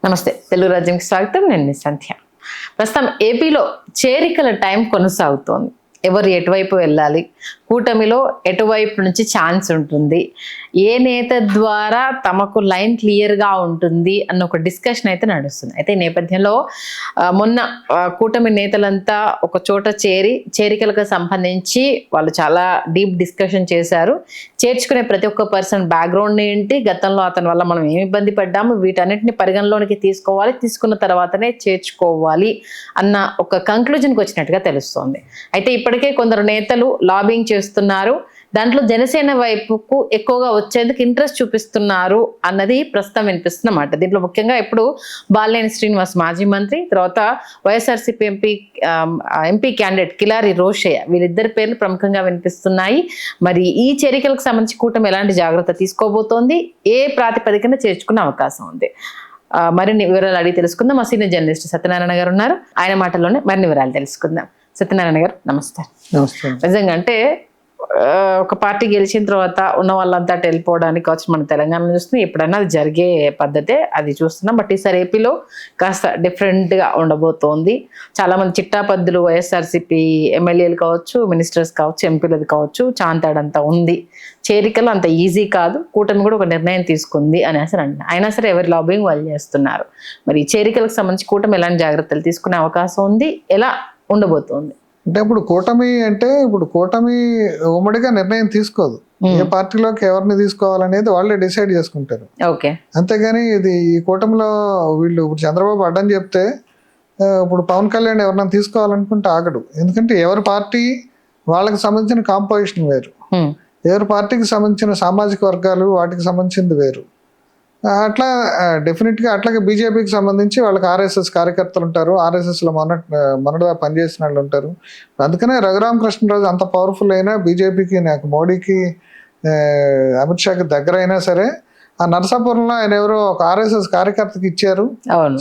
నమస్తే, తెలుగు రాజ్యంకి స్వాగతం. నేను మీ సంధ్య. ప్రస్తుతం ఏపీలో చేరికల టైం కొనసాగుతోంది. ఎవరు ఎటువైపు వెళ్ళాలి, కూటమిలో ఎటువైపు నుంచి ఛాన్స్ ఉంటుంది, ఏ నేత ద్వారా తమకు లైన్ క్లియర్గా ఉంటుంది అన్న ఒక డిస్కషన్ అయితే నడుస్తుంది. అయితే ఈ నేపథ్యంలో మొన్న కూటమి నేతలంతా ఒక చోట చేరికలకు సంబంధించి వాళ్ళు చాలా డీప్ డిస్కషన్ చేశారు. చేర్చుకునే ప్రతి ఒక్క పర్సన్ బ్యాక్గ్రౌండ్ ఏంటి, గతంలో అతని వల్ల మనం ఏమి ఇబ్బంది పడ్డాము, వీటన్నిటిని పరిగణలోనికి తీసుకోవాలి, తీసుకున్న తర్వాతనే చేర్చుకోవాలి అన్న ఒక కంక్లూజన్కి వచ్చినట్టుగా తెలుస్తోంది. అయితే ఇప్పటికే కొందరు నేతలు లాబింగ్ చేస్తున్నారు. దాంట్లో జనసేన వైపుకు ఎక్కువగా వచ్చేందుకు ఇంట్రెస్ట్ చూపిస్తున్నారు అన్నది ప్రస్తుతం వినిపిస్తున్నమాట. దీంట్లో ముఖ్యంగా ఇప్పుడు బాలినేని శ్రీనివాస్ మాజీ మంత్రి, తర్వాత వైఎస్ఆర్సీపీ ఎంపీ క్యాండిడేట్ కిలారి రోషయ్య, వీళ్ళిద్దరి పేర్లు ప్రముఖంగా వినిపిస్తున్నాయి. మరి ఈ చేరికలకు సంబంధించి కూటమి ఎలాంటి జాగ్రత్త తీసుకోబోతోంది, ఏ ప్రాతిపదికన చేర్చుకునే అవకాశం ఉంది, మరిన్ని వివరాలు అడిగి తెలుసుకుందాం. మా సీనియర్ జర్నలిస్ట్ సత్యనారాయణ గారు ఉన్నారు, ఆయన మాటల్లోనే మరిన్ని వివరాలు తెలుసుకుందాం. సత్యనారాయణ గారు నమస్తే. నిజంగా అంటే ఒక పార్టీ గెలిచిన తర్వాత ఉన్న వాళ్ళంతా అటు వెళ్ళిపోవడానికి వచ్చి మన తెలంగాణలో చూస్తున్నాం. ఎప్పుడైనా అది జరిగే పద్ధతే, అది చూస్తున్నాం. బట్ ఈసారి ఏపీలో కాస్త డిఫరెంట్గా ఉండబోతోంది. చాలామంది చిట్టాపద్దులు వైఎస్ఆర్సీపీ ఎమ్మెల్యేలు కావచ్చు, మినిస్టర్స్ కావచ్చు, ఎంపీలది కావచ్చు, చాంతాడంతా ఉంది. చేరికలు అంత ఈజీ కాదు, కూటమి కూడా ఒక నిర్ణయం తీసుకుంది అని అసలు అంటున్నారు. అయినా సరే ఎవరి లాబింగ్ వాళ్ళు చేస్తున్నారు. మరి ఈ చేరికలకు సంబంధించి కూటమి ఎలాంటి జాగ్రత్తలు తీసుకునే అవకాశం ఉంది, ఎలా ఉండబోతోంది? అంటే ఇప్పుడు కూటమి ఉమ్మడిగా నిర్ణయం తీసుకోదు. ఏ పార్టీలోకి ఎవరిని తీసుకోవాలనేది వాళ్ళే డిసైడ్ చేసుకుంటారు. ఓకే, అంతేగాని ఇది ఈ కూటమిలో వీళ్ళు ఇప్పుడు చంద్రబాబు అడ్డం చెప్తే ఇప్పుడు పవన్ కళ్యాణ్ ఎవరినైనా తీసుకోవాలనుకుంటే ఆగడు. ఎందుకంటే ఎవరి పార్టీ వాళ్ళకి సంబంధించిన కాంపోజిషన్ వేరు, ఎవరి పార్టీకి సంబంధించిన సామాజిక వర్గాలు వాటికి సంబంధించింది వేరు. అట్లా డెఫినెట్గా అట్లాగే బీజేపీకి సంబంధించి వాళ్ళకి ఆర్ఎస్ఎస్ కార్యకర్తలు ఉంటారు, ఆర్ఎస్ఎస్లో మొన్నటిగా పనిచేసిన వాళ్ళు ఉంటారు. అందుకనే రఘురామకృష్ణరాజు అంత పవర్ఫుల్ అయినా బీజేపీకి, నాకు మోడీకి, అమిత్ షాకి దగ్గర అయినా సరే ఆ నరసాపురంలో ఆయన ఎవరో ఒక ఆర్ఎస్ఎస్ కార్యకర్తకి ఇచ్చారు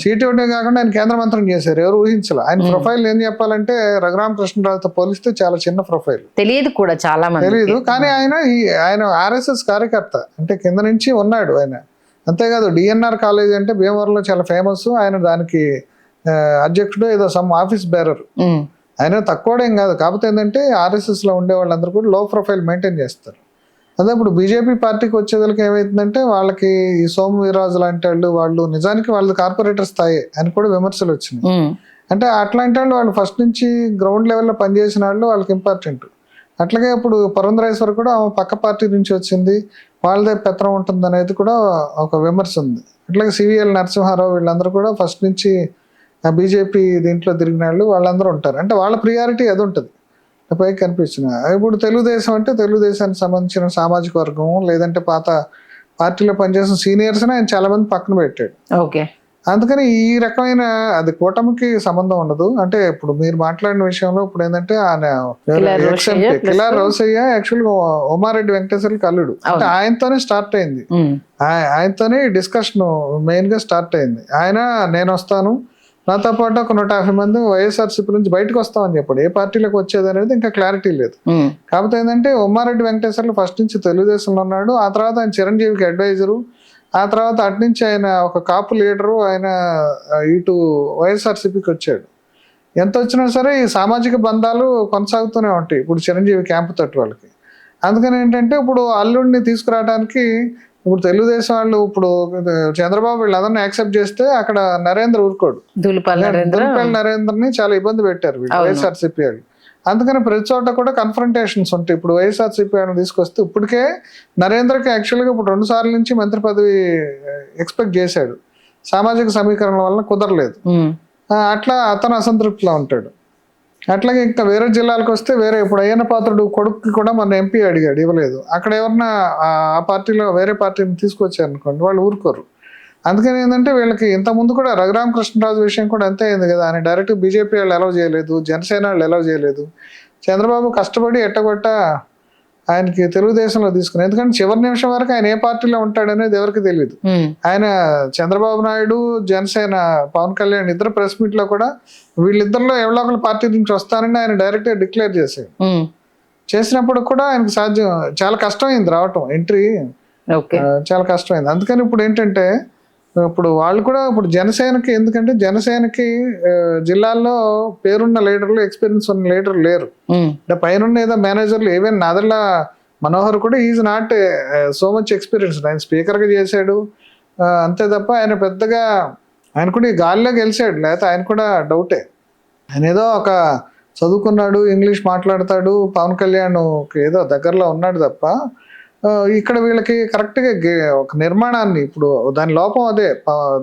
సీట్. ఇవ్వడమే కాకుండా ఆయన కేంద్ర మంత్రిని చేశారు. ఎవరు ఊహించాలి. ఆయన ప్రొఫైల్ ఏం చెప్పాలంటే రఘురామకృష్ణరాజుతో పోలిస్తే చాలా చిన్న ప్రొఫైల్, తెలియదు కూడా, చాలా తెలియదు. కానీ ఆయన ఆర్ఎస్ఎస్ కార్యకర్త, అంటే కింద నుంచి ఉన్నాడు ఆయన. అంతేకాదు డిఎన్ఆర్ కాలేజ్ అంటే భీమవరంలో చాలా ఫేమస్. ఆయన దానికి అధ్యక్షుడు ఏదో సమ్ ఆఫీస్ బేరర్. ఆయన తక్కువడేం కాదు. కాకపోతే ఏంటంటే ఆర్ఎస్ఎస్లో ఉండే వాళ్ళందరూ కూడా లో ప్రొఫైల్ మెయింటైన్ చేస్తారు. అదే ఇప్పుడు బీజేపీ పార్టీకి వచ్చేదానికి ఏమైతుందంటే వాళ్ళకి ఈ సోము వీర్రాజు లాంటి వాళ్ళు నిజానికి వాళ్ళది కార్పొరేటర్ స్థాయి అని కూడా విమర్శలు వచ్చినాయి. అంటే అట్లాంటి వాళ్ళు ఫస్ట్ నుంచి గ్రౌండ్ లెవెల్లో పనిచేసిన వాళ్ళకి ఇంపార్టెంట్. అట్లాగే ఇప్పుడు పురంధరేశ్వర్ కూడా పక్క పార్టీ నుంచి వచ్చింది, వాళ్ళదే పెత్తనం ఉంటుంది అనేది కూడా ఒక విమర్శ ఉంది. అట్లాగే సివిఎల్ నరసింహారావు వీళ్ళందరూ కూడా ఫస్ట్ నుంచి బీజేపీ దీంట్లో తిరిగిన వాళ్ళందరూ ఉంటారు. అంటే వాళ్ళ ప్రియారిటీ అది ఉంటుంది పైకి కనిపించిన. ఇప్పుడు తెలుగుదేశం అంటే తెలుగుదేశానికి సంబంధించిన సామాజిక వర్గం, లేదంటే పాత పార్టీలో పనిచేసిన సీనియర్స్ ఆయన చాలా మంది పక్కన పెట్టాడు. ఓకే, అందుకని ఈ రకమైన అది కూటమికి సంబంధం ఉండదు. అంటే ఇప్పుడు మీరు మాట్లాడిన విషయంలో ఇప్పుడు ఏంటంటే కిలారి రోసయ్య యాక్చువల్గా ఉమారెడ్డి వెంకటేశ్వర్లకి అల్లుడు. అంటే ఆయనతోనే స్టార్ట్ అయింది, ఆయనతోనే డిస్కషన్ మెయిన్ గా స్టార్ట్ అయింది. ఆయన నేను వస్తాను, నాతో పాటు ఒక 150 మంది వైఎస్ఆర్సీపీ నుంచి బయటకు వస్తామని చెప్పాడు. ఏ పార్టీలోకి వచ్చేది అనేది ఇంకా క్లారిటీ లేదు. కాకపోతే ఏంటంటే ఉమారెడ్డి వెంకటేశ్వర్లు ఫస్ట్ నుంచి తెలుగుదేశంలో ఉన్నాడు. ఆ తర్వాత ఆయన చిరంజీవికి అడ్వైజరు, ఆ తర్వాత అటు నుంచి ఆయన ఒక కాపు లీడరు, ఆయన ఇటు వైఎస్ఆర్సీపీకి వచ్చాడు. ఎంత వచ్చినా సరే ఈ సామాజిక బంధాలు కొనసాగుతూనే ఉంటాయి ఇప్పుడు చిరంజీవి క్యాంపు తట్టు వాళ్ళకి. అందుకని ఏంటంటే ఇప్పుడు అల్లుడిని తీసుకురావడానికి ఇప్పుడు తెలుగుదేశం వాళ్ళు ఇప్పుడు చంద్రబాబు వీళ్ళందరినీ యాక్సెప్ట్ చేస్తే అక్కడ నరేంద్ర ఊరుకోడు. దులిపల్లి నరేంద్రని చాలా ఇబ్బంది పెట్టారు వైఎస్ఆర్సీపీ వాళ్ళు. అందుకని ప్రతి చోట కూడా కన్ఫ్రంటేషన్స్ ఉంటాయి. ఇప్పుడు వైఎస్ఆర్సీపీ ఆయన తీసుకొస్తే ఇప్పటికే నరేంద్రకి యాక్చువల్గా ఇప్పుడు 2 సార్లు నుంచి మంత్రి పదవి ఎక్స్పెక్ట్ చేశాడు, సామాజిక సమీకరణల వల్ల కుదరలేదు. అట్లా అతను అసంతృప్తిలో ఉంటాడు. అట్లాగే ఇంకా వేరే జిల్లాలకు వస్తే వేరే ఇప్పుడు అయ్యన్న పాత్రుడు కొడుకుకి కూడా మన ఎంపీ అడిగాడు, ఇవ్వలేదు. అక్కడ ఎవరన్నా ఆ పార్టీలో వేరే పార్టీని తీసుకొచ్చారు అనుకోండి, వాళ్ళు ఊరుకోరు. అందుకని ఏంటంటే వీళ్ళకి ఇంతకుముందు కూడా రఘురామకృష్ణరాజు విషయం కూడా అంతే అయింది కదా. ఆయన డైరెక్ట్ బీజేపీ వాళ్ళు అలౌ చేయలేదు, జనసేన వాళ్ళు అలౌ చేయలేదు. చంద్రబాబు కష్టపడి ఎట్టగొట్ట ఆయనకి తెలుగుదేశంలో తీసుకుని, ఎందుకంటే చివరి నిమిషం వరకు ఆయన ఏ పార్టీలో ఉంటాడనేది ఎవరికి తెలియదు. ఆయన చంద్రబాబు నాయుడు, జనసేన పవన్ కళ్యాణ్ ఇద్దరు ప్రెస్ మీట్ లో కూడా వీళ్ళిద్దరిలో ఎవరో ఒకరు పార్టీ నుంచి వస్తానని ఆయన డైరెక్ట్ గా డిక్లేర్ చేశాడు. చేసినప్పుడు కూడా ఆయనకు సాధ్యం చాలా కష్టమైంది రావటం, ఎంట్రీ చాలా కష్టమైంది. అందుకని ఇప్పుడు ఏంటంటే ఇప్పుడు వాళ్ళు కూడా ఇప్పుడు జనసేనకి, ఎందుకంటే జనసేనకి జిల్లాల్లో పేరున్న లీడర్లు, ఎక్స్పీరియన్స్ ఉన్న లీడర్లు లేరు. అంటే పైన ఏదో మేనేజర్లు, ఈవెన్ నాదెల్లా మనోహర్ కూడా is not so much experience. ఆయన స్పీకర్గా చేశాడు అంతే తప్ప ఆయన పెద్దగా, ఆయన కూడా ఈ గాలిలో గెలిచాడు, లేకపోతే ఆయన కూడా డౌటే. ఆయన ఏదో ఒక చదువుకున్నాడు, ఇంగ్లీష్ మాట్లాడతాడు, పవన్ కళ్యాణ్ ఏదో దగ్గరలో ఉన్నాడు తప్ప ఇక్కడ వీళ్ళకి కరెక్ట్గా ఒక నిర్మాణాన్ని, ఇప్పుడు దాని లోపం అదే,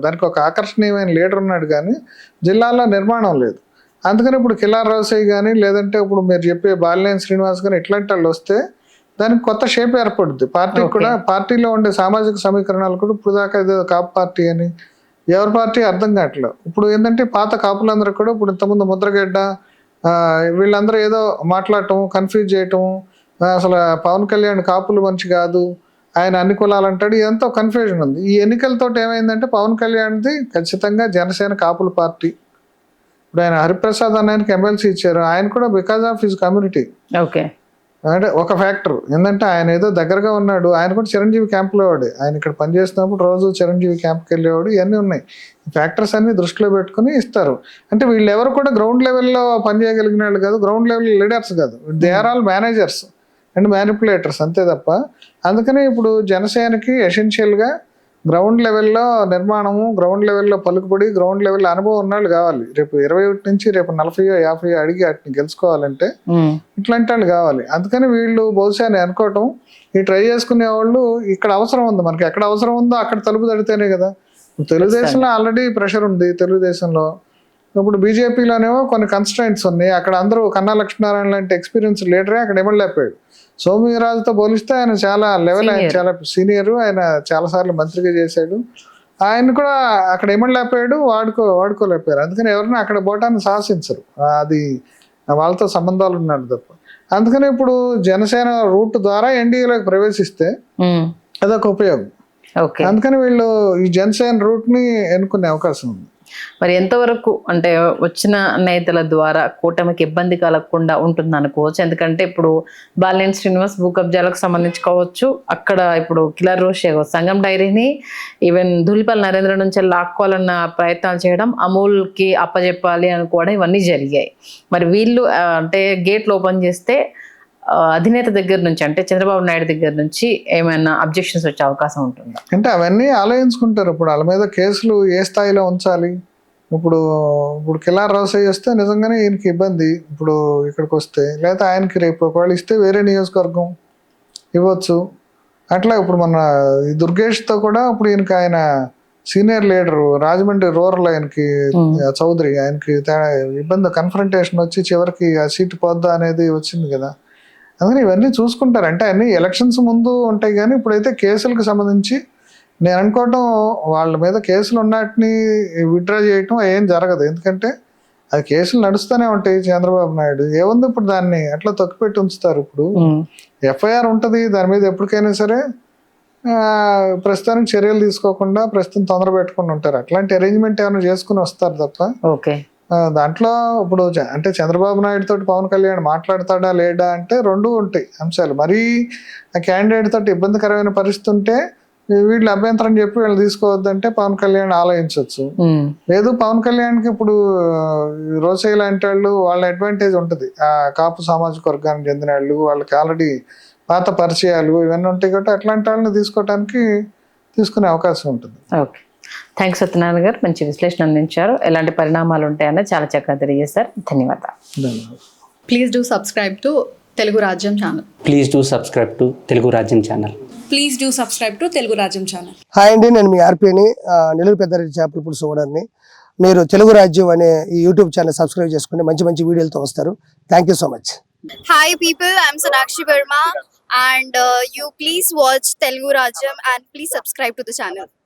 దానికి ఒక ఆకర్షణీయమైన లీడర్ ఉన్నాడు కానీ జిల్లాలో నిర్మాణం లేదు. అందుకని ఇప్పుడు కిలార్ రోసయ్య కానీ, లేదంటే ఇప్పుడు మీరు చెప్పే బాలినేని శ్రీనివాస్ కానీ ఇట్లాంటి వాళ్ళు వస్తే దానికి కొత్త షేప్ ఏర్పడుద్ది. పార్టీకి కూడా, పార్టీలో ఉండే సామాజిక సమీకరణాలు కూడా ఇప్పుడు దాకా ఏదో కాపు పార్టీ అని ఎవరి పార్టీ అర్థం కావట్లేదు. ఇప్పుడు ఏంటంటే పాత కాపులందరూ కూడా ఇప్పుడు ఇంతకుముందు ముద్రగడ్డ వీళ్ళందరూ ఏదో మాట్లాడటం, కన్ఫ్యూజ్ చేయటం, అసలు పవన్ కళ్యాణ్ కాపులు మంచి కాదు, ఆయన అన్ని కులాలు అంటాడు, ఇదంతా కన్ఫ్యూజన్ ఉంది. ఈ ఎన్నికలతో ఏమైందంటే పవన్ కళ్యాణ్ది ఖచ్చితంగా జనసేన కాపుల పార్టీ. ఇప్పుడు ఆయన హరిప్రసాద్ అన్నకి ఎమ్మెల్సీ ఇచ్చారు, ఆయన కూడా because of his community. Okay, అంటే ఒక ఫ్యాక్టర్ ఏంటంటే ఆయన ఏదో దగ్గరగా ఉన్నాడు, ఆయన కూడా చిరంజీవి క్యాంప్లో వాడు, ఆయన ఇక్కడ పనిచేస్తున్నప్పుడు రోజు చిరంజీవి క్యాంప్కి వెళ్ళేవాడు, ఇవన్నీ ఉన్నాయి. ఫ్యాక్టర్స్ అన్ని దృష్టిలో పెట్టుకుని ఇస్తారు. అంటే వీళ్ళు ఎవరు కూడా గ్రౌండ్ లెవెల్లో పనిచేయగలిగిన వాళ్ళు కాదు, గ్రౌండ్ లెవెల్ లీడర్స్ కాదు, they are all managers and manipulators అంతే తప్ప. అందుకని ఇప్పుడు జనసేనకి ఎసెన్షియల్గా గ్రౌండ్ లెవెల్లో నిర్మాణము, గ్రౌండ్ లెవెల్లో పలుకుబడి, గ్రౌండ్ లెవెల్లో అనుభవం ఉన్నాళ్ళు కావాలి. రేపు 21 నుంచి రేపు 40-50 అడిగి వాటిని గెలుచుకోవాలంటే ఇట్లాంటి వాళ్ళు కావాలి. అందుకని వీళ్ళు బహుశా నేను అనుకోవటం, ఈ ట్రై చేసుకునే వాళ్ళు ఇక్కడ అవసరం ఉంది, మనకి ఎక్కడ అవసరం ఉందో అక్కడ తలుపు తడితేనే కదా. తెలుగుదేశంలో ఆల్రెడీ ప్రెషర్ ఉంది, తెలుగుదేశంలో ఇప్పుడు బీజేపీలోనేమో కొన్ని కన్స్ట్రైంట్స్ ఉన్నాయి. అక్కడ అందరూ కన్నా లక్ష్మీనారాయణ లాంటి ఎక్స్పీరియన్స్ లీడరే అక్కడ ఇవ్వలేకపోయాడు. సోమవీరాజుతో పోలిస్తే ఆయన చాలా లెవెల్, ఆయన చాలా సీనియర్, ఆయన చాలాసార్లు మంత్రిగా చేశాడు. ఆయన కూడా అక్కడ ఇవ్వలేకపోయాడు, వాడుకోలేకపోయారు. అందుకని ఎవరైనా అక్కడ పోవటాన్ని సాహసించరు, అది వాళ్ళతో సంబంధాలు ఉన్నాడు తప్ప. అందుకని ఇప్పుడు జనసేన రూట్ ద్వారా ఎన్డీఏలోకి ప్రవేశిస్తే అదొక ఉపయోగం. అందుకని వీళ్ళు ఈ జనసేన రూట్ ని ఎన్నుకునే అవకాశం ఉంది. మరి ఎంతవరకు అంటే వచ్చిన నేతల ద్వారా కూటమికి ఇబ్బంది కలగకుండా ఉంటుంది అనుకోవచ్చు? ఎందుకంటే ఇప్పుడు బాలినేని శ్రీనివాస్ భూ కబ్జాలకు సంబంధించి కావచ్చు, అక్కడ ఇప్పుడు కిలార్ రోసయ్య సంఘం డైరీని ఈవెన్ ధూళిపాల నరేంద్ర నుంచి లాక్కోవాలన్న ప్రయత్నాలు చేయడం, అమూల్కి అప్పచెప్పాలి అని కూడా ఇవన్నీ జరిగాయి. మరి వీళ్ళు అంటే గేట్లు ఓపెన్ చేస్తే అధినేత దగ్గర నుంచి, అంటే చంద్రబాబు నాయుడు దగ్గర నుంచి ఏమైనా అబ్జెక్షన్స్ వచ్చే అవకాశం ఉంటుందా? అంటే అవన్నీ ఆలోచించుకుంటారు. ఇప్పుడు వాళ్ళ మీద కేసులు ఏ స్థాయిలో ఉంచాలి. ఇప్పుడు కిలార్ రోసయ్య వస్తే నిజంగానే ఈయనకి ఇబ్బంది, ఇప్పుడు ఇక్కడికి వస్తే, లేదా ఆయనకి రేపు ఒకవేళ ఇస్తే వేరే నియోజకవర్గం ఇవ్వచ్చు. అట్లా ఇప్పుడు మన దుర్గేష్తో కూడా ఇప్పుడు ఈయనకి, ఆయన సీనియర్ లీడరు రాజమండ్రి రూరల్, ఆయనకి చౌదరి, ఆయనకి ఇబ్బంది, కన్ఫరంటేషన్ వచ్చి చివరికి ఆ సీటు పోద్దా అనేది వచ్చింది కదా. అందుకని ఇవన్నీ చూసుకుంటారు. అంటే అన్ని ఎలక్షన్స్ ముందు ఉంటాయి కానీ ఇప్పుడైతే కేసులకు సంబంధించి నేను అనుకోవటం వాళ్ళ మీద కేసులు ఉన్నటిని విత్డ్రా చేయటం ఏం జరగదు. ఎందుకంటే అది కేసులు నడుస్తూనే ఉంటాయి. చంద్రబాబు నాయుడు ఏముంది ఇప్పుడు దాన్ని అట్లా తొక్కిపెట్టి ఉంచుతారు. ఇప్పుడు ఎఫ్ఐఆర్ ఉంటుంది దాని మీద, ఎప్పటికైనా సరే ప్రస్తుతానికి చర్యలు తీసుకోకుండా ప్రస్తుతం తొందర పెట్టుకుని ఉంటారు. అట్లాంటి అరేంజ్మెంట్ ఏమైనా చేసుకుని వస్తారు తప్ప. ఓకే, దాంట్లో ఇప్పుడు అంటే చంద్రబాబు నాయుడు తోటి పవన్ కళ్యాణ్ మాట్లాడతాడా లేడా అంటే రెండు ఉంటాయి అంశాలు. మరీ ఆ క్యాండిడేట్ తోటి ఇబ్బందికరమైన పరిస్థితి ఉంటే వీళ్ళు అభ్యంతరం చెప్పి వీళ్ళు తీసుకోవద్దంటే పవన్ కళ్యాణ్ ఆలోచించవచ్చు. లేదు పవన్ కళ్యాణ్కి ఇప్పుడు రోసయ్య లాంటి వాళ్ళు, వాళ్ళ అడ్వాంటేజ్ ఉంటుంది, ఆ కాపు సామాజిక వర్గానికి చెందిన వాళ్ళు, వాళ్ళకి ఆల్రెడీ పాత పరిచయాలు ఇవన్నీ ఉంటాయి కాబట్టి అట్లాంటి వాళ్ళని తీసుకునే అవకాశం ఉంటుంది. ఓకే, థ్యాంక్స్ సత్యనారాయణ గారు, మంచి విశ్లేషణ అందించారు. ఎలాంటి పరిణామాలు ఉంటాయని చాలా చక్కగా తెలియజేశారు. ధన్యవాదాలు. Please do subscribe to Telugu Rajyam channel. Please do subscribe to Telugu Rajyam channel. Please do subscribe to Telugu Rajyam channel. Hi అండి, నేను మీ ఆర్పీని, నెల్లూరు పెద్దారెడ్డి చేపల పులుసు ఓనర్ని. మీరు తెలుగు రాజ్యం అనే ఈ యూట్యూబ్ ఛానల్ సబ్స్క్రైబ్ చేసుకుని మంచి మంచి వీడియోలతో వస్తారు. Thank you so much. Hi people, I'm Sonakshi Verma and you please watch Telugu Rajyam and please subscribe to the channel.